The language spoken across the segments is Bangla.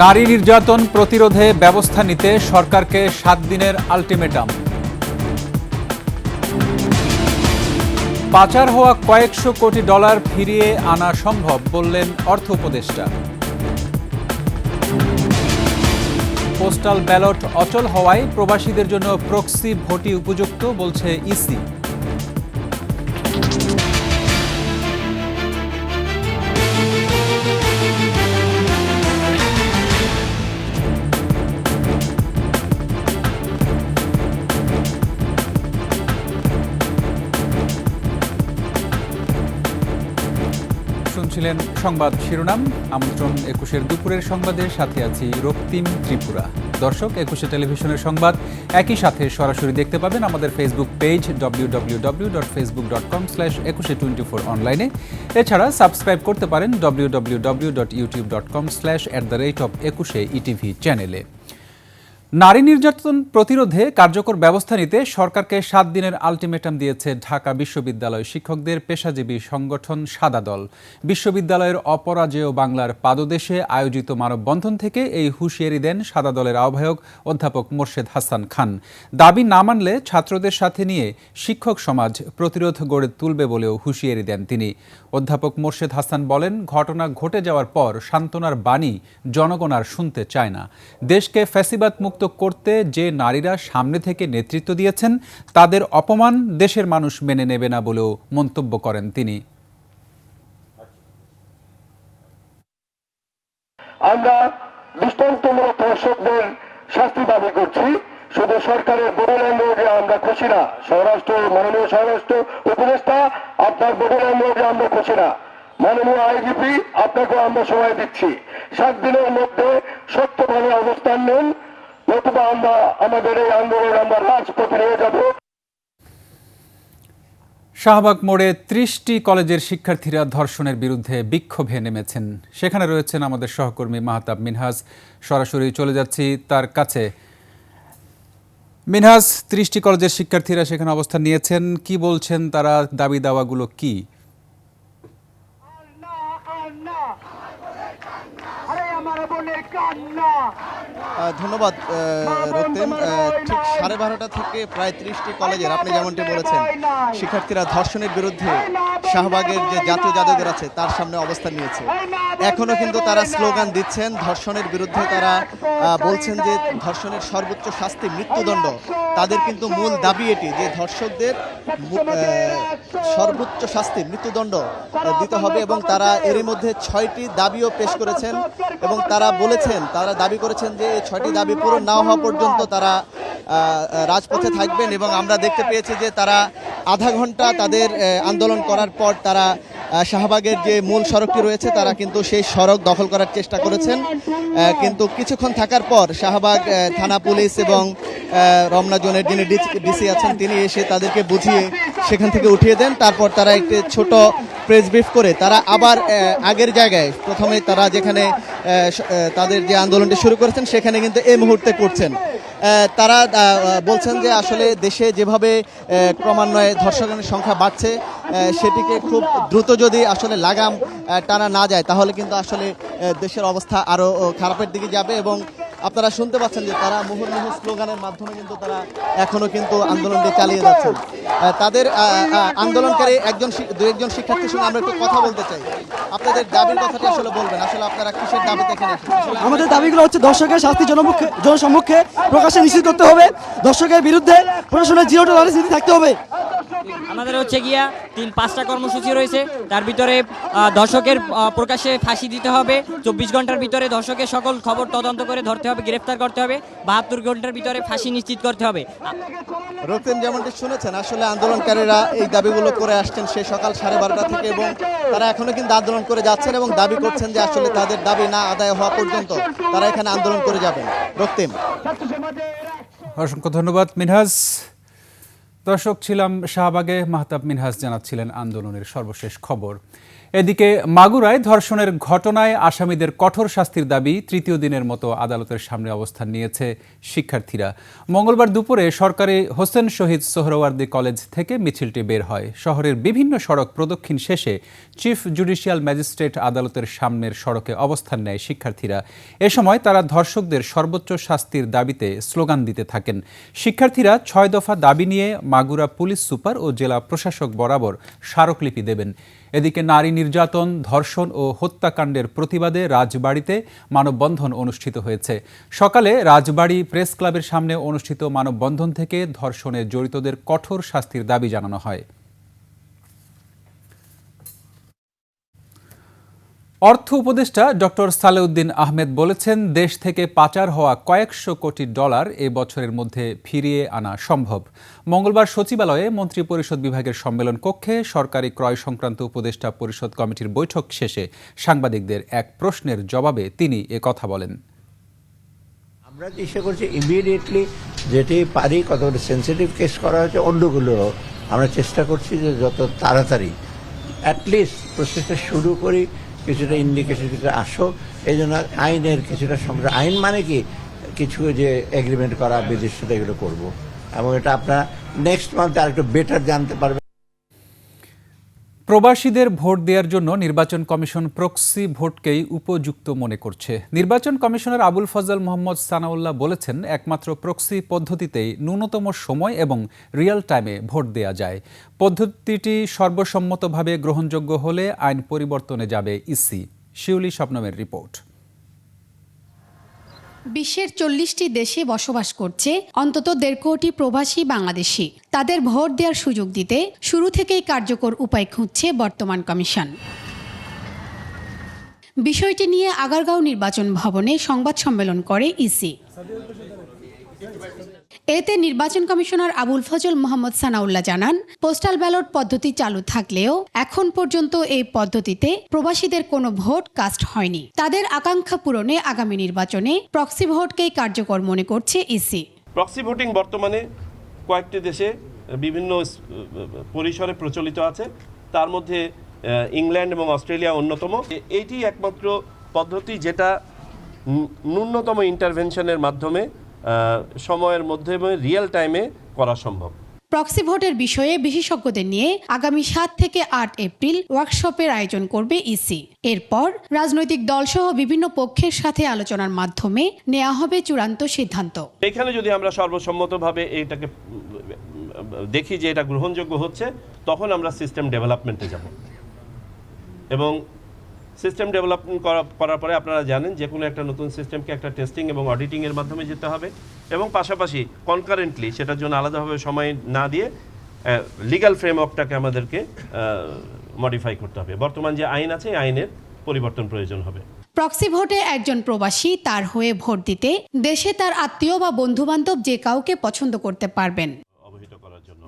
নারী নির্যাতন প্রতিরোধে ব্যবস্থা নিতে সরকারকে 7 দিনের আলটিমেটাম। পাচার হওয়া কয়েকশো কোটি ডলার ফিরিয়ে আনা সম্ভব বললেন অর্থ উপদেষ্টা। পোস্টাল ব্যালট অচল হওয়ায় প্রবাসীদের জন্য প্রক্সি ভোটই উপযুক্ত বলছে ইসি। শুনছিলেন সংবাদ শিরোনাম। আমন্ত্রণ 21-এর দুপুরের সংবাদের সাথে আছি রক্তিম ত্রিপুরা। দর্শক, 21 টেলিভিশনের সংবাদ একই সাথে সরাসরি দেখতে পাবেন আমাদের ফেসবুক পেজ www.facebook.com/2124 অনলাইনে। এছাড়া সাবস্ক্রাইব করতে পারেন www.youtube.com/@21etv চ্যানেলে। নারী নির্যাতন প্রতিরোধে কার্যকর ব্যবস্থা নিতে সরকারকে 7 দিনের আলটিমেটাম দিয়েছে ঢাকা বিশ্ববিদ্যালয় শিক্ষকদের পেশাজীবী সংগঠন সাদা দল। বিশ্ববিদ্যালয়ের অপরাজেয় বাংলার পাদদেশে আয়োজিত মানববন্ধন থেকে এই হুঁশিয়ারি দেন সাদা দলের আহ্বায়ক অধ্যাপক মোর্শেদ হাসান খান। দাবি না মানলে ছাত্রদের সাথে নিয়ে শিক্ষক সমাজ প্রতিরোধ গড়ে তুলবে বলেও হুঁশিয়ারি দেন তিনি। অধ্যাপক মোর্শেদ হাসান বলেন, ঘটনা ঘটে যাওয়ার পর সান্ত্বনার বাণী জনগণ আর শুনতে চায় না। দেশকে ফ্যাসিবাদ মুক্ত করতে যে নারীরা সামনে থেকে নেতৃত্ব দিয়েছেন তাদের অপমান দেশের মানুষ মেনে নেবে না বলেও মন্তব্য করেন তিনি। আমরা দৃষ্টান্তমূলক ধর্ষকদের শাস্তি দাবি করছি। শুধু সরকারের বডি ল্যাঙ্গুয়েজে আমরা খুশি না। মাননীয় স্বরাষ্ট্র উপদেষ্টা, আপনার বডি ল্যাঙ্গুয়েজে আমরা খুশি না। মাননীয় আইজিপি, আপনাকেও আমরা সময় দিচ্ছি। 7 দিনের মধ্যে সত্যভাবে অবস্থান নেন, নতুবা আমরা আমাদের এই আন্দোলন আমরা রাজপথে নিয়ে যাব। শাহবাগ মোড়ে 30টি কলেজের শিক্ষার্থীরা ধর্ষণের বিরুদ্ধে বিক্ষোভে নেমেছেন। সেখানে রয়েছেন আমাদের সহকর্মী মাহতাব মিনহাজ। সরাসরি চলে যাচ্ছি তার কাছে। মিনহাজ, 30টি কলেজের শিক্ষার্থীরা সেখানে অবস্থান নিয়েছেন, কি বলছেন তারা, দাবি দাওয়াগুলো কি? ধন্যবাদ রক্তিম। ঠিক 12:30 থেকে প্রায় 30টি কলেজের, আপনি যেমনটি বলেছেন, শিক্ষার্থীরা ধর্ষণের বিরুদ্ধে শাহবাগের যে জাতীয় জাদুঘর আছে তার সামনে অবস্থান নিয়েছে। এখনও কিন্তু তারা স্লোগান দিচ্ছেন ধর্ষণের বিরুদ্ধে। তারা বলছেন যে ধর্ষণের সর্বোচ্চ শাস্তি মৃত্যুদণ্ড। তাদের কিন্তু মূল দাবি এটি যে ধর্ষকদের সর্বোচ্চ শাস্তি মৃত্যুদণ্ড দিতে হবে, এবং তারা এরই মধ্যে 6টি দাবিও পেশ করেছেন এবং তারা দাবি করেছেন যে এই 6টি দাবি পূরণ না হওয়া পর্যন্ত তারা রাজপথে থাকবেন। এবং আমরা দেখতে পেয়েছি যে তারা আধা ঘন্টা তাদের আন্দোলন করার পর তারা শাহবাগের যে মূল সড়কটি রয়েছে তারা কিন্তু সেই সড়ক দখল করার চেষ্টা করেছেন, কিন্তু কিছুক্ষণ থাকার পর শাহবাগ থানা পুলিশ এবং রমনা জোনের যিনি ডিসি আছেন তিনি এসে তাদেরকে বুঝিয়ে সেখান থেকে উঠিয়ে দেন। তারপর তারা একটি ছোট প্রেস ব্রিফ করে তারা আবার আগের জায়গায়, প্রথমে তারা যেখানে তাদের যে আন্দোলনটি শুরু করেছেন সেখানে কিন্তু এই মুহূর্তে করছেন। তারা বলছেন যে আসলে দেশে যেভাবে ক্রমান্বয়ে ধর্ষণের সংখ্যা বাড়ছে সেটিকে খুব দ্রুত যদি আসলে লাগাম টানা না যায় তাহলে কিন্তু আসলে দেশের অবস্থা আরও খারাপের দিকে যাবে। এবং আপনারা শুনতে পাচ্ছেন যে তারা মুহুর্মুহু স্লোগানের মাধ্যমে কিন্তু তারা এখনও কিন্তু আন্দোলনটি চালিয়ে যাচ্ছেন। তাদের আন্দোলনকারী দু একজন শিক্ষার্থীর সঙ্গে আমরা একটু কথা বলতে চাই। আপনাদের দাবির কথাটি আসলে বলবেন, আসলে আপনারা কিসের দাবিতে এখানে এসেছেন? আমাদের দাবিগুলো হচ্ছে ধর্ষকের শাস্তি জনসম্মুখে প্রকাশ্যে নিশ্চিত করতে হবে। ধর্ষকের বিরুদ্ধে প্রশাসনের জিরো টলারেন্স নীতি থাকতে হবে। আমাদের হচ্ছে গিয়া 3-5টা কর্মসূচি রয়েছে, তার ভিতরে ধর্ষকের প্রকাশ্যে ফাঁসি দিতে হবে, 24 ঘন্টার ভিতরে ধর্ষকের সকল খবর তদন্ত করে ধরতে হবে, গ্রেফতার করতে হবে, 72 ঘন্টার ভিতরে ফাঁসি নিশ্চিত করতে হবে। রক্তিম, যেমনটি শুনেছেন আসলে আন্দোলনকারীরা এই দাবিগুলো করে আসছেন সে সকাল 12:30 থেকে, এবং তারা এখনো কিন্তু আন্দোলন করে যাচ্ছেন এবং দাবি করছেন যে আসলে তাদের দাবি না আদায় হওয়া পর্যন্ত তারা এখানে আন্দোলন করে যাবেন। রক্তিম, অসংখ্য ধন্যবাদ মিনহাজ। দর্শক, ছিলাম শাহবাগে, মাহতাব মিনহাজ জানাচ্ছিলেন আন্দোলনের সর্বশেষ খবর। এদিকে মাগুরায় ধর্ষণের ঘটনায় আসামিদের কঠোর শাস্তির দাবি তৃতীয় দিনের মতো আদালতের সামনে অবস্থান নিয়েছে শিক্ষার্থীরা। মঙ্গলবার দুপুরে সরকারি হোসেন শহীদ সোহরাওয়ার্দী কলেজ থেকে মিছিলটি বের হয়। শহরের বিভিন্ন সড়ক প্রদক্ষিণ শেষে চিফ জুডিশিয়াল ম্যাজিস্ট্রেট আদালতের সামনের সড়কে অবস্থান নেয় শিক্ষার্থীরা। এ সময় তারা ধর্ষকদের সর্বোচ্চ শাস্তির দাবিতে স্লোগান দিতে থাকেন। শিক্ষার্থীরা ৬ দফা দাবি নিয়ে মাগুরা পুলিশ সুপার ও জেলা প্রশাসক বরাবর স্মারকলিপি দেবেন। এদিকে নারী নির্যাতন, ধর্ষণ ও হত্যাকাণ্ডের প্রতিবাদে রাজবাড়ীতে মানববন্ধন অনুষ্ঠিত হয়েছে। সকালে রাজবাড়ী প্রেস ক্লাবের সামনে অনুষ্ঠিত মানববন্ধন থেকে ধর্ষণে জড়িতদের কঠোর শাস্তির দাবি জানানো হয়। অর্থ উপদেষ্টা ডক্টর সালেউদ্দিন আহমেদ বলেছেন, দেশ থেকে পাচার হওয়া কয়েকশো কোটি ডলার এ বছরের মধ্যে ফিরিয়ে আনা সম্ভব। মঙ্গলবার সচিবালয়ে মন্ত্রিপরিষদ বিভাগের সম্মেলন কক্ষে সরকারি ক্রয় সংক্রান্ত উপদেষ্টা পরিষদ কমিটির বৈঠক শেষে সাংবাদিকদের এক প্রশ্নের জবাবে তিনি এ কথা বলেন। আমরা চেষ্টা করছি ইমিডিয়েটলি যেটি পারি, কতগুলো সেন্সিটিভ কেস করা হয়েছে, অন্যগুলো আমরা চেষ্টা করছি যে যত তাড়াতাড়ি অ্যাটলিস্ট প্রসেসটা শুরু করি, কিছুটা ইন্ডিকেশন কিছুটা আসুক। এই জন্য আইনের কিছুটা সংগ্রহ, আইন মানে কি কিছু যে এগ্রিমেন্ট করা বিদেশ সাথে এগুলো করবো, এবং এটা আপনারা নেক্সট মান্থে আরেকটু বেটার জানতে পারবেন। প্রবাসীদের ভোট দেওয়ার জন্য নির্বাচন কমিশন প্রক্সি ভোটকেই উপযুক্ত মনে করছে। নির্বাচন কমিশনার আবুল ফজল মোহাম্মদ সানাউল্লাহ বলেছেন, একমাত্র প্রক্সি পদ্ধতিতেই ন্যূনতম সময় এবং রিয়েল টাইমে ভোট দেওয়া যায়। পদ্ধতিটি সর্বসম্মতভাবে গ্রহণযোগ্য হলে আইন পরিবর্তনে যাবে ইসি। শিউলি শবনমের রিপোর্ট। বিশ্বের 40টি দেশে বসবাস করছে অন্তত 1.5 কোটি প্রবাসী বাংলাদেশি। তাদের ভোট দেওয়ার সুযোগ দিতে শুরু থেকেই কার্যকর উপায় খুঁজছে বর্তমান কমিশন। বিষয়টি নিয়ে আগারগাঁও নির্বাচন ভবনে সংবাদ সম্মেলন করে ইসি। এতে নির্বাচন কমিশনার আবুল ফজল মোহাম্মদ সানাউল্লাহ জানান, পোস্টাল ব্যালট পদ্ধতি চালু থাকলেও এখন পর্যন্ত এই পদ্ধতিতে প্রবাসীদের কোনো ভোট কাস্ট হয়নি। তাদের আকাঙ্ক্ষা পূরণে আগামী নির্বাচনে প্রক্সি ভোটকেই কার্যকর মনে করছে ইসি। প্রক্সি ভোটিং বর্তমানে কয়েকটি দেশে বিভিন্ন পরিসরে প্রচলিত আছে, তার মধ্যে ইংল্যান্ড এবং অস্ট্রেলিয়া অন্যতম। এইটি একমাত্র পদ্ধতি যেটা ন্যূনতম ইন্টারভেনশনের মাধ্যমে সময়ের মধ্যে রিয়েল টাইমে করা সম্ভব। প্রক্সি ভোটের বিষয়ে বিশেষজ্ঞদের নিয়ে আগামী 7 থেকে 8 এপ্রিল ওয়ার্কশপের আয়োজন করবে ইসি। এরপর রাজনৈতিক দলসহ বিভিন্ন পক্ষের সাথে আলোচনার মাধ্যমে নেওয়া হবে চূড়ান্ত সিদ্ধান্ত। এখানে যদি আমরা সর্বসম্মতভাবে এটাকে দেখি যে এটা গ্রহণযোগ্য হচ্ছে, তখন আমরা সিস্টেম ডেভেলপমেন্টে যাব। এবং সিস্টেম ডেভেলপমেন্ট করার পরে আপনারা জানেন যে কোনো একটা নতুন সিস্টেমকে একটা টেস্টিং এবং অডিটিংয়ের মাধ্যমে যেতে হবে, এবং পাশাপাশি কনকারেন্টলি সেটার জন্য আলাদাভাবে সময় না দিয়ে লিগ্যাল ফ্রেমওয়ার্কটাকে আমাদেরকে মডিফাই করতে হবে। বর্তমান যে আইন আছে, আইনের পরিবর্তন প্রয়োজন হবে। প্রক্সি ভোটে একজন প্রবাসী তার হয়ে ভোট দিতে দেশে তার আত্মীয় বা বন্ধুবান্ধব যে কাউকে পছন্দ করতে পারবেন। অবহিত করার জন্য।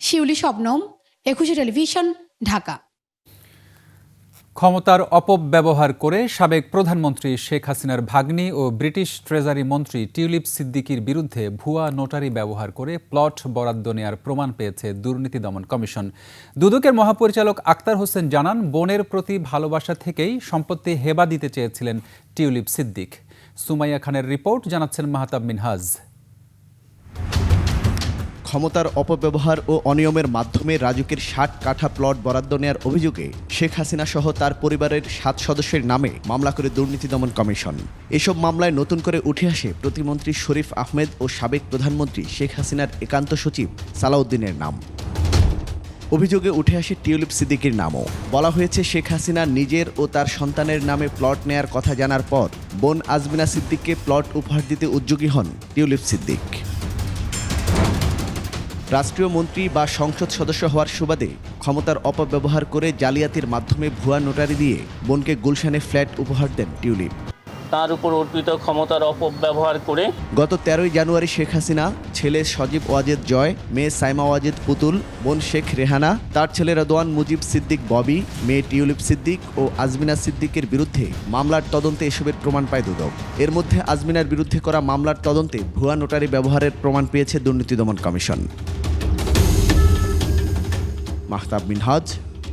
শিউলি শবনম, 21 টেলিভিশন, ঢাকা। ক্ষমতার অপব্যবহার করে সাবেক প্রধানমন্ত্রী শেখ হাসিনার ভাগ্নি ও ব্রিটিশ ট্রেজারি মন্ত্রী টিউলিপ সিদ্দিকীর বিরুদ্ধে ভুয়া নোটারি ব্যবহার করে প্লট বরাদ্দ নেয়ার প্রমাণ পেয়েছে দুর্নীতি দমন কমিশন। দুদকের মহাপরিচালক আক্তার হোসেন জানান, বোনের প্রতি ভালোবাসা থেকেই সম্পত্তি হেবা দিতে চেয়েছিলেন টিউলিপ সিদ্দিক। সুমাইয়া খানের রিপোর্ট, জানাচ্ছেন মাহতাব মিনহাজ। ক্ষমতার অপব্যবহার ও অনিয়মের মাধ্যমে রাজুকের 60 কাঠা প্লট বরাদ্দ নেয়ার অভিযোগে শেখ হাসিনা সহ তার পরিবারের 7 সদস্যের নামে মামলা করে দুর্নীতি দমন কমিশন। এসব মামলায় নতুন করে উঠে আসে প্রতিমন্ত্রী শরীফ আহমেদ ও সাবেক প্রধানমন্ত্রী শেখ হাসিনার একান্ত সচিব সালাউদ্দিনের নাম। অভিযোগে উঠে আসে টিউলিপ সিদ্দিকীর নামও। বলা হয়েছে, শেখ হাসিনা নিজের ও তার সন্তানের নামে প্লট নেয়ার কথা জানার পর বোন আজমিনা সিদ্দিককে প্লট উপহার দিতে উদ্যোগী হন টিউলিপ সিদ্দিক। রাষ্ট্রীয় মন্ত্রী বা সংসদ সদস্য হওয়ার সুবাদে ক্ষমতার অপব্যবহার করে জালিয়াতির মাধ্যমে ভুয়া নোটারি দিয়ে বোনকে গুলশানে ফ্ল্যাট উপহার দেন টিউলিপ। তার উপর অর্পিত ক্ষমতার অপব্যবহার করে গত 13 জানুয়ারি শেখ হাসিনা ছেলে সজীব ওয়াজেদ জয়, মেয়ে সাইমা ওয়াজেদ পুতুল, বোন শেখ রেহানা, তার ছেলে রদওয়ান মুজিব সিদ্দিক ববি, মেয়ে টিউলিপ সিদ্দিক ও আজমিনা সিদ্দিকের বিরুদ্ধে মামলার তদন্তে এসবের প্রমাণ পায় দুদক। এর মধ্যে আজমিনার বিরুদ্ধে করা মামলার তদন্তে ভুয়া নোটারি ব্যবহারের প্রমাণ পেয়েছে দুর্নীতি দমন কমিশন। মাহতাব মিনহাজ,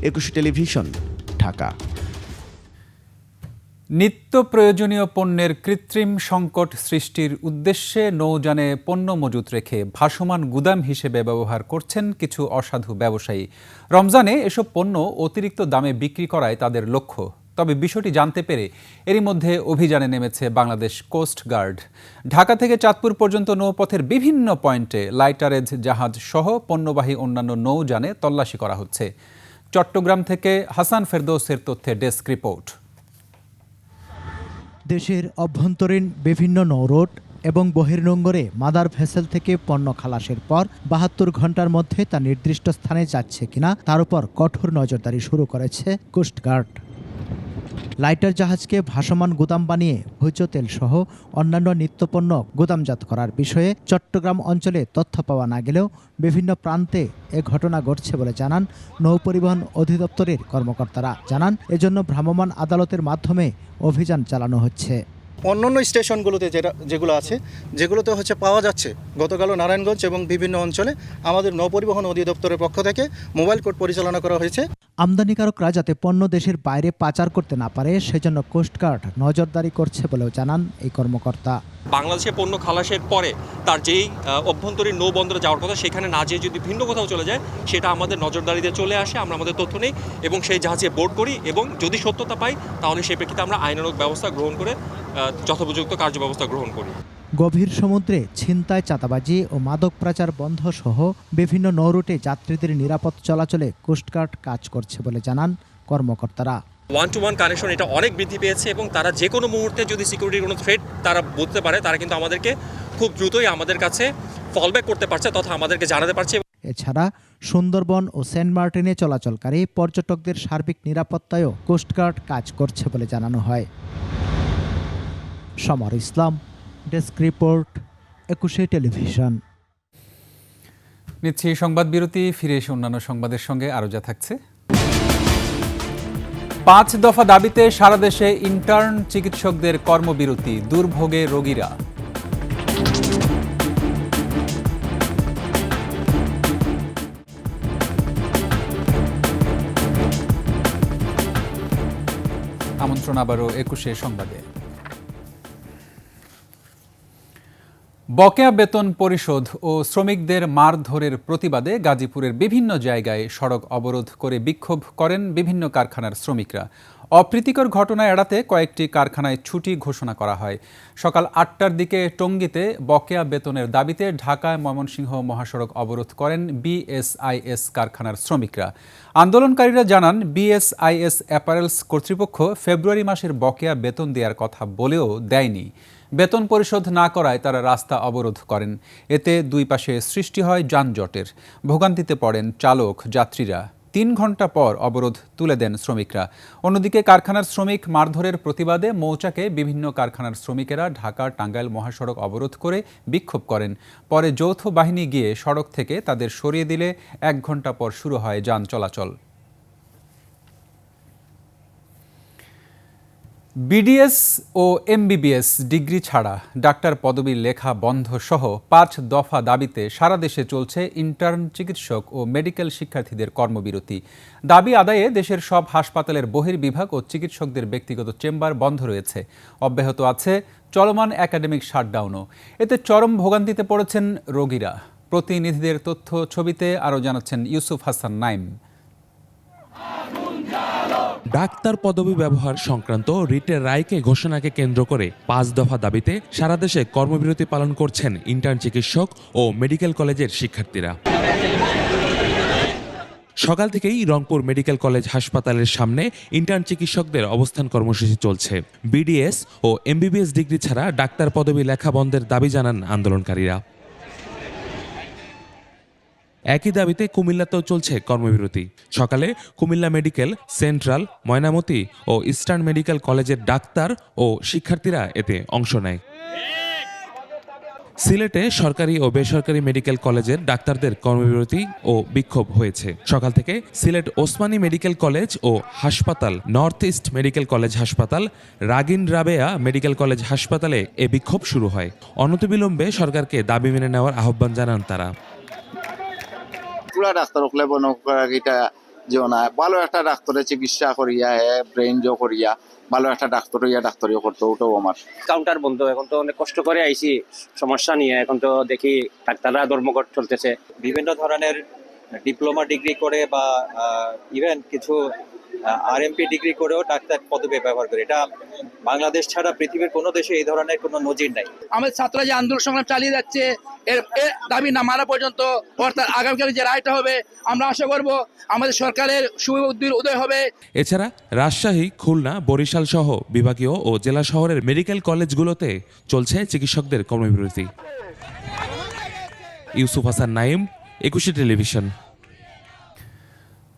21 টেলিভিশন, ঢাকা। নিত্য প্রয়োজনীয় পণ্যের কৃত্রিম সংকট সৃষ্টির উদ্দেশ্যে নৌযানে পণ্য মজুত রেখে ভাসমান গুদাম হিসেবে ব্যবহার করছেন কিছু অসাধু ব্যবসায়ী। রমজানে এসব পণ্য অতিরিক্ত দামে বিক্রি করায় তাদের লক্ষ্য। তবে বিষয়টি জানতে পেরে এরই মধ্যে অভিযানে নেমেছে বাংলাদেশ কোস্ট গার্ড। ঢাকা থেকে চাঁদপুর পর্যন্ত নৌপথের বিভিন্ন পয়েন্টে লাইটারেজ জাহাজ সহ পণ্যবাহী অন্যান্য নৌযানে তল্লাশি করা হচ্ছে। চট্টগ্রাম থেকে হাসান ফেরদৌসের তথ্যে ডেস্ক রিপোর্ট। দেশের অভ্যন্তরীণ বিভিন্ন নৌরুট এবং বহির্নোঙরে মাদার ভেসেল থেকে পণ্য খালাসের পর ৭২ ঘন্টার মধ্যে তা নির্দিষ্ট স্থানে যাচ্ছে কিনা তার উপর কঠোর নজরদারি শুরু করেছে কোস্টগার্ড। লাইটার জাহাজকে ভাসমান গুদাম বানিয়ে ভোজ্য তেল সহ অন্যান্য নিত্যপণ্য গুদামজাত করার বিষয়ে চট্টগ্রাম অঞ্চলে তথ্য পাওয়া না গেলেও বিভিন্ন প্রান্তে এ ঘটনা ঘটছে বলে জানান নৌপরিবহন অধিদপ্তরের কর্মকর্তারা। জানান এজন্য ভ্রাম্যমাণ আদালতের মাধ্যমে অভিযান চালানো হচ্ছে। অন্যান্য স্টেশনগুলোতে যেগুলো আছে যেগুলোতে পাওয়া যাচ্ছে, গতকালও নারায়ণগঞ্জ এবং বিভিন্ন অঞ্চলে আমাদের নৌপরিবহন অধিদপ্তরের পক্ষ থেকে মোবাইল কোর্ট পরিচালনা করা হয়েছে। আমদানিকারকরা যাতে পণ্য দেশের বাইরে পাচার করতে না পারে সেজন্য কোস্টগার্ড নজরদারি করছে বলেও জানান এই কর্মকর্তা। বাংলাদেশে পণ্য খালাসের পরে তার যেই অভ্যন্তরীণ নৌবন্দরে যাওয়ার কথা সেখানে না যেয়ে যদি ভিন্ন কোথাও চলে যায় সেটা আমাদের নজরদারিতে চলে আসে। আমরা আমাদের তথ্য নেই এবং সেই জাহাজে বোর্ড করি এবং যদি সত্যতা পাই তাহলে সেই প্রেক্ষিতে আমরা আইনানুগ ব্যবস্থা গ্রহণ করে যথোপযুক্ত কার্যব্যবস্থা গ্রহণ করি। গভীর সমুদ্রে ছিনতাই, চাঁদাবাজি ও মাদক পাচার বন্ধ সহ বিভিন্ন নৌরুটে যাত্রীদের নিরাপদ চলাচলে কোস্টগার্ড কাজ করছে বলে জানান কর্মকর্তারা। 1-to-1 কানেকশন এটা অনেক বৃদ্ধি পেয়েছে এবং তারা যে কোনো মুহূর্তে যদি সিকিউরিটির কোনো থ্রেট তারা বুঝতে পারে তারা কিন্তু আমাদেরকে খুব দ্রুতই আমাদের কাছে ফলব্যাক করতে পারছে তথা আমাদেরকে জানাতে পারছে। এছাড়া সুন্দরবন ও সেন্ট মার্টিনে চলাচলকারী পর্যটকদের সার্বিক নিরাপত্তায়ও কোস্টগার্ড কাজ করছে বলে জানানো হয়। সমর ইসলাম, ডেস্ক রিপোর্ট, ২১ টেলিভিশন। নিচ্ছি সংবাদ বিরতি, ফিরে এসে অন্যান্য সংবাদের সঙ্গে আরও যা থাকছে। ৫ দফা দাবিতে সারা দেশে ইন্টার্ন চিকিৎসকদের কর্মবিরতি, দুর্ভোগে রোগীরা। আমন্ত্রণ আবারও ২১ সংবাদে। বকেয়া বেতন পরিশোধ ও শ্রমিকদের মারধরের প্রতিবাদে গাজীপুরের বিভিন্ন জায়গায় সড়ক অবরোধ করে বিক্ষোভ করেন বিভিন্ন কারখানার শ্রমিকরা। অপ্রীতিকর ঘটনা এড়াতে কয়েকটি কারখানায় ছুটি ঘোষণা করা হয়। সকাল ৮টার দিকে টঙ্গীতে বকেয়া বেতনের দাবিতে ঢাকায় ময়মনসিংহ মহাসড়ক অবরোধ করেন বিএসআইএস কারখানার শ্রমিকরা। আন্দোলনকারীরা জানান বিএসআইএস অ্যাপারেলস কর্তৃপক্ষ ফেব্রুয়ারি মাসের বকেয়া বেতন দেওয়ার কথা বলেও দেয়নি। বেতন পরিশোধ না করায় তারা রাস্তা অবরোধ করেন। এতে দুই পাশে সৃষ্টি হয় যানজটের। ভোগান্তিতে পড়েন চালক, যাত্রীরা। ৩ ঘন্টা পর অবরোধ তুলে দেন শ্রমিকরা। অন্যদিকে কারখানার শ্রমিক মারধরের প্রতিবাদে মৌচাকে বিভিন্ন কারখানার শ্রমিকেরা ঢাকা টাঙ্গাইল মহাসড়ক অবরোধ করে বিক্ষোভ করেন। পরে যৌথ বাহিনী গিয়ে সড়ক থেকে তাদের সরিয়ে দিলে ১ ঘন্টা পর শুরু হয় যান চলাচল। বিডিএস ও এমবিবিএস ডিগ্রি ছাড়া ডাক্তার পদবি লেখা বন্ধ সহ ৫ দফা দাবিতে সারা দেশে চলছে ইন্টার্ন চিকিৎসক ও মেডিকেল শিক্ষার্থীদের কর্মবিরতি। দাবি আদায়ে দেশের সব হাসপাতালের বহির্বিভাগ ও চিকিৎসকদের ব্যক্তিগত চেম্বার বন্ধ রয়েছে। অব্যাহত আছে চলমান একাডেমিক শাটডাউনও। এতে চরম ভোগান্তিতে পড়েছেন রোগীরা। প্রতিনিধিদের তথ্য ছবিতে আরও জানাচ্ছেন ইউসুফ হাসান নাইম। ডাক্তার পদবি ব্যবহার সংক্রান্ত রিটের রায়কে ঘোষণাকে কেন্দ্র করে ৫ দফা দাবিতে সারা দেশে কর্মবিরতি পালন করছেন ইন্টার্ন চিকিৎসক ও মেডিকেল কলেজের শিক্ষার্থীরা। সকাল থেকেই রংপুর মেডিকেল কলেজ হাসপাতালের সামনে ইন্টার্ন চিকিৎসকদের অবস্থান কর্মসূচি চলছে। বিডিএস ও এমবিবিএস ডিগ্রি ছাড়া ডাক্তার পদবি লেখা বন্ধের দাবি জানান আন্দোলনকারীরা। একই দাবিতে কুমিল্লাতেও চলছে কর্মবিরতি। সকালে কুমিল্লা মেডিকেল, সেন্ট্রাল, ময়নামতি ও ইস্টার্ন মেডিকেল কলেজের ডাক্তার ও শিক্ষার্থীরা এতে অংশ নেয়। সিলেটে সরকারি ও বেসরকারি মেডিকেল কলেজের ডাক্তারদের কর্মবিরতি ও বিক্ষোভ হয়েছে। সকাল থেকে সিলেট ওসমানী মেডিকেল কলেজ ও হাসপাতাল, নর্থ ইস্ট মেডিকেল কলেজ হাসপাতাল, রাগিন রাবেয়া মেডিকেল কলেজ হাসপাতালে এ বিক্ষোভ শুরু হয়। অনতিবিলম্বে সরকারকে দাবি মেনে নেওয়ার আহ্বান জানান তারা। পুরা রাস্তার উপরে এটা যে না ভালো একটা ডাক্তারের চিকিৎসা করিয়া ব্রেন জো করিয়া ভালো একটা ডাক্তার হইয়া ডাক্তারিও করতো, ওটাও আমার। কাউন্টার বন্ধ, এখন তো অনেক কষ্ট করে আইছি সমস্যা নিয়ে, এখন তো দেখি ডাক্তাররা ধর্মঘট চলতেছে। বিভিন্ন ধরনের ডিপ্লোমা ডিগ্রি করে বা ইভেন কিছু আরএমপি ডিগ্রি করেও ডাক্তার পদবি ব্যবহার করে। এটা বাংলাদেশ ছাড়া পৃথিবীর কোনো দেশে এই ধরনের কোনো নজির নাই। আমাদের ছাত্ররা যে আন্দোলন সংগ্রাম চালিয়ে যাচ্ছে, এর দাবি না মানা পর্যন্ত অর্থাৎ আগামীকালে যে রায়টা হবে আমরা আশা করব আমাদের সরকারের সুবুদ্ধির উদয় হবে। এছাড়া রাজশাহী, খুলনা, বরিশাল সহ বিভাগীয় ও জেলা শহরের মেডিকেল কলেজগুলোতে চলছে চিকিৎসকদের কর্মবিরতি। ইউসুফ হাসান নাইম, 21 টেলিভিশন।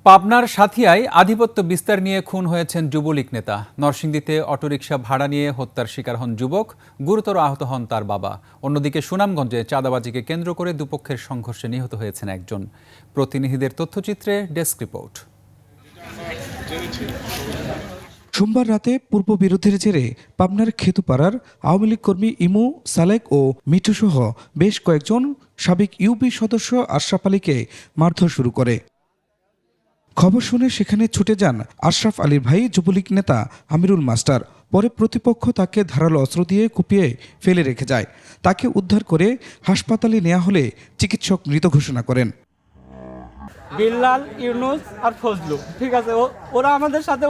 পাবনার সাথিয়ায় আধিপত্য বিস্তার নিয়ে খুন হয়েছেন যুবলীগ নেতা। নরসিংদীতে অটোরিকশা ভাড়া নিয়ে হত্যার শিকার হন যুবক, গুরুতর আহত হন তার বাবা। অন্যদিকে সুনামগঞ্জে চাঁদাবাজিকে কেন্দ্র করে দুপক্ষের সংঘর্ষে নিহত হয়েছেন একজন। প্রতিনিধিদের তথ্যচিত্রে ডেস্ক রিপোর্ট। সোমবার রাতে পূর্ব বিরোধের জেরে পাবনার খেতুপাড়ার আওয়ামী লীগ কর্মী ইমু, সালেক ও মিঠু সহ বেশ কয়েকজন সাবেক ইউপি সদস্য আশরাফ আলীকে মারধর শুরু করে। খবর শুনে সেখানে ছুটে যান আশরাফ আলীর ভাই যুবলীগ নেতা আমিরুল মাস্টার। পরে প্রতিপক্ষ তাকে ধারালো অস্ত্র দিয়ে কুপিয়ে ফেলে রেখে যায়। তাকে উদ্ধার করে হাসপাতালে নেওয়া হলে চিকিৎসক মৃত ঘোষণা করেন। বিল্লাল, ইউনুস আর ফজলু, ঠিক আছে, ওরা আমাদের সাথে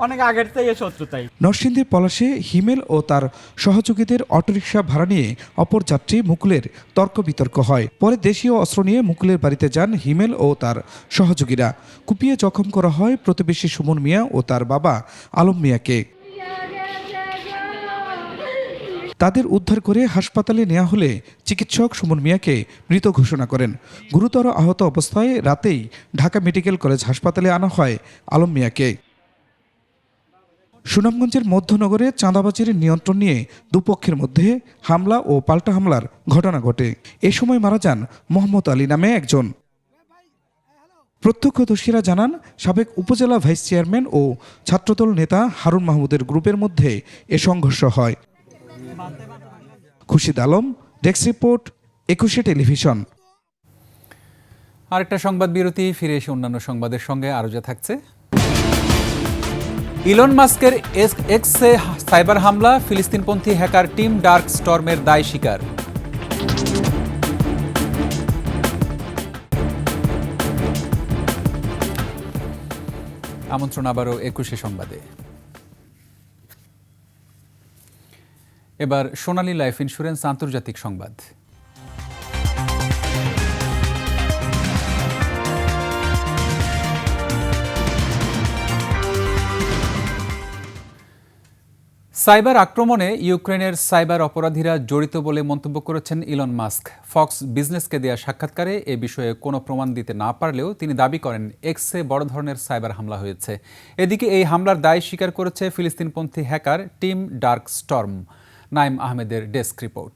অনেক আগের থেকে শত্রুতাই। নরসিংদীর পলাশে হিমেল ও তার সহযোগীদের অটোরিকশা ভাড়া নিয়ে অপর যাত্রী মুকুলের তর্ক বিতর্ক হয়। পরে দেশীয় অস্ত্র নিয়ে মুকুলের বাড়িতে যান হিমেল ও তার সহযোগীরা। কুপিয়ে জখম করা হয় প্রতিবেশী সুমন মিয়া ও তার বাবা আলম মিয়াকে। তাদের উদ্ধার করে হাসপাতালে নেওয়া হলে চিকিৎসক সুমন মিয়াকে মৃত ঘোষণা করেন। গুরুতর আহত অবস্থায় রাতেই ঢাকা মেডিকেল কলেজ হাসপাতালে আনা হয় আলম মিয়াকে। সুনামগঞ্জের মধ্যনগরে চাঁদাবাজির নিয়ন্ত্রণ নিয়ে দুপক্ষের মধ্যে হামলা ও পাল্টা হামলার ঘটনা ঘটে। এ সময় মারা যান মোহাম্মদ আলী নামে একজন। প্রত্যক্ষদর্শীরা জানান, সাবেক উপজেলা ভাইস চেয়ারম্যান ও ছাত্রদল নেতা হারুন মাহমুদের গ্রুপের মধ্যে এ সংঘর্ষ হয়। Khurshid Alam, desk report, 21 television. আরেকটা সংবাদ বিরতি, ফিরে এসে অন্যান্য সংবাদের সঙ্গে আরও যা থাকছে। ইলন মাস্কের এক্সে সাইবার হামলা, ফিলিস্তিনপন্থী হ্যাকার টিম ডার্ক স্টর্মের দায় স্বীকার। আমন্ত্রণ আবারও 21 সংবাদে। এবার সোনালী লাইফ ইন্স্যুরেন্স আন্তর্জাতিক সংবাদ। সাইবার আক্রমণে ইউক্রেনের সাইবার অপরাধীরা জড়িত বলে মন্তব্য করেছেন ইলন মাস্ক। ফক্স বিজনেসকে দেয়া সাক্ষাৎকারে এ বিষয়ে কোনো প্রমাণ দিতে না পারলেও তিনি দাবি করেন এক্সে বড় ধরনের সাইবার হামলা হয়েছে। এদিকে এই হামলার দায় স্বীকার করেছে ফিলিস্তিনপন্থী hacker team Dark Storm. Naim আহমেদের ডেস্ক রিপোর্ট।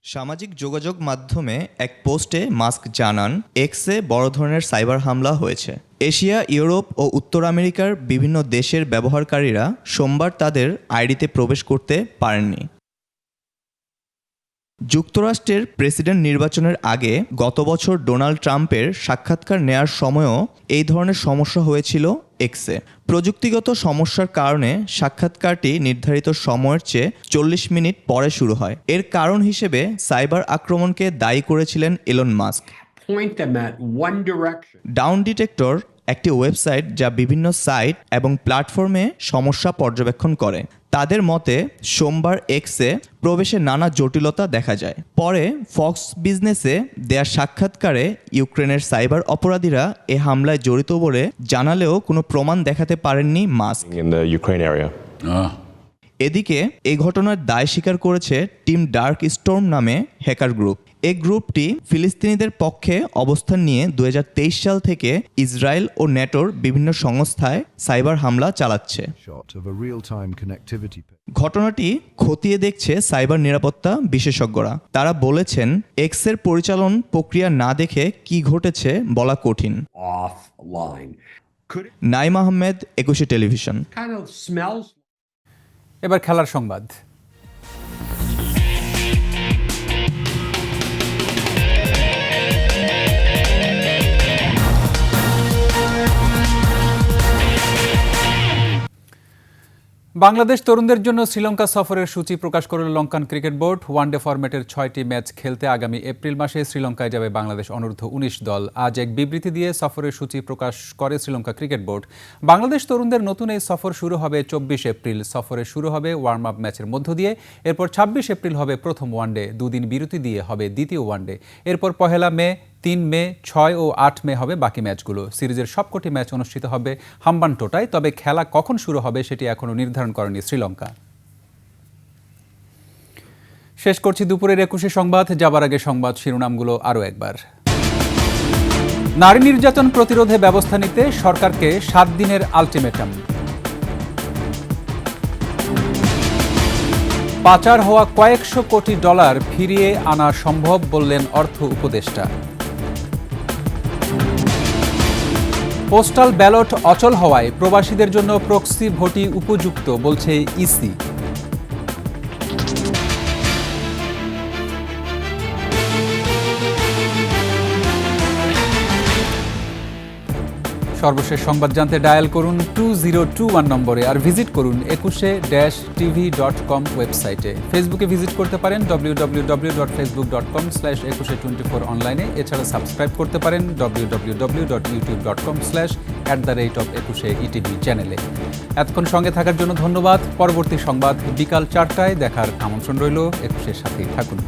সামাজিক যোগাযোগ মাধ্যমে এক পোস্টে মাস্ক জানান, এক্সে বড় ধরনের সাইবার হামলা হয়েছে। এশিয়া, ইউরোপ ও উত্তর আমেরিকার বিভিন্ন দেশের ব্যবহারকারীরা সোমবার তাদের আইডিতে প্রবেশ করতে পারেননি। যুক্তরাষ্ট্রের প্রেসিডেন্ট নির্বাচনের আগে গত বছর ডোনাল্ড ট্রাম্পের সাক্ষাৎকার নেয়ার সময়ও এই ধরনের সমস্যা হয়েছিল এক্সে। প্রযুক্তিগত সমস্যার কারণে সাক্ষাৎকারটি নির্ধারিত সময়ের চেয়ে 40 মিনিট পরে শুরু হয়। এর কারণ হিসেবে সাইবার আক্রমণকে দায়ী করেছিলেন ইলন মাস্ক। ডাউন ডিটেক্টর একটি ওয়েবসাইট যা বিভিন্ন সাইট এবং প্ল্যাটফর্মে সমস্যা পর্যবেক্ষণ করে। তাদের মতে সোমবার এক্সে প্রবেশে নানা জটিলতা দেখা যায়। পরে ফক্স বিজনেসে দেয়া সাক্ষাৎকারে ইউক্রেনের সাইবার অপরাধীরা এ হামলায় জড়িত বলে জানালেও কোনো প্রমাণ দেখাতে পারেননি মাস্ক। এদিকে এই ঘটনার দায় স্বীকার করেছে টিম ডার্ক স্টর্ম নামে হ্যাকার গ্রুপ। এই গ্রুপটি ফিলিস্তিনিদের পক্ষে অবস্থান নিয়ে 2023 সাল থেকে ইসরায়েল ও নেটোর বিভিন্ন সংস্থায় সাইবার হামলা চালাচ্ছে। ঘটনাটি খতিয়ে দেখছে সাইবার নিরাপত্তা বিশেষজ্ঞরা। তারা বলেছেন, এক্সের পরিচালন প্রক্রিয়া না দেখে কি ঘটেছে বলা কঠিন। নাইম আহমেদ, 21 টেলিভিশন। এবার খেলার সংবাদ। বাংলাদেশ তরুণদের জন্য শ্রীলঙ্কা সফরের সূচি প্রকাশ করল লঙ্কান ক্রিকেট বোর্ড। ওয়ানডে ফরম্যাটের 6টি ম্যাচ খেলতে আগামী এপ্রিল মাসে শ্রীলঙ্কায় যাবে বাংলাদেশ অনূর্ধ্ব 19 দল। আজ এক বিবৃতি দিয়ে সফরের সূচি প্রকাশ করে শ্রীলঙ্কা ক্রিকেট বোর্ড। বাংলাদেশ তরুণদের নতুন এই সফর শুরু হবে 24 এপ্রিল। সফরে শুরু হবে ওয়ার্ম আপ ম্যাচের মধ্য দিয়ে। এরপর 26 এপ্রিল হবে প্রথম ওয়ানডে, দুদিন বিরতি দিয়ে হবে দ্বিতীয় ওয়ানডে। এরপর 1 মে, 3 মে, 6 ও 8 মে হবে বাকি ম্যাচগুলো। সিরিজের সবকটি ম্যাচ অনুষ্ঠিত হবে হাম্বানটোটায়। তবে খেলা কখন শুরু হবে সেটি এখনও নির্ধারণ করেনি শ্রীলঙ্কা। শেষ করছি দুপুরের 21 সংবাদ। যাবার আগে সংবাদ শিরোনামগুলো আরও একবার। নারী নির্যাতন প্রতিরোধে ব্যবস্থা নিতে সরকারকে 7 দিনের আলটিমেটাম। পাচার হওয়া কয়েকশো কোটি ডলার ফিরিয়ে আনা সম্ভব বললেন অর্থ উপদেষ্টা। পোস্টাল ব্যালট অচল হওয়ায় প্রবাসীদের জন্য প্রক্সি ভোটই উপযুক্ত বলছে ইসি। সর্বশেষ সংবাদ জানতে ডায়াল করুন 2021 নম্বরে আর ভিজিট করুন 21-tv.com ওয়েবসাইটে। ফেসবুকে ভিজিট করতে পারেন www.facebook.com/2124 অনলাইনে। এছাড়া সাবস্ক্রাইব করতে পারেন www.youtube.com/@21etv চ্যানেলে। এতক্ষণ সঙ্গে থাকার জন্য ধন্যবাদ। পরবর্তী সংবাদ বিকাল 4টায় দেখার আমন্ত্রণ রইল। 21-এর সাথেই থাকুন।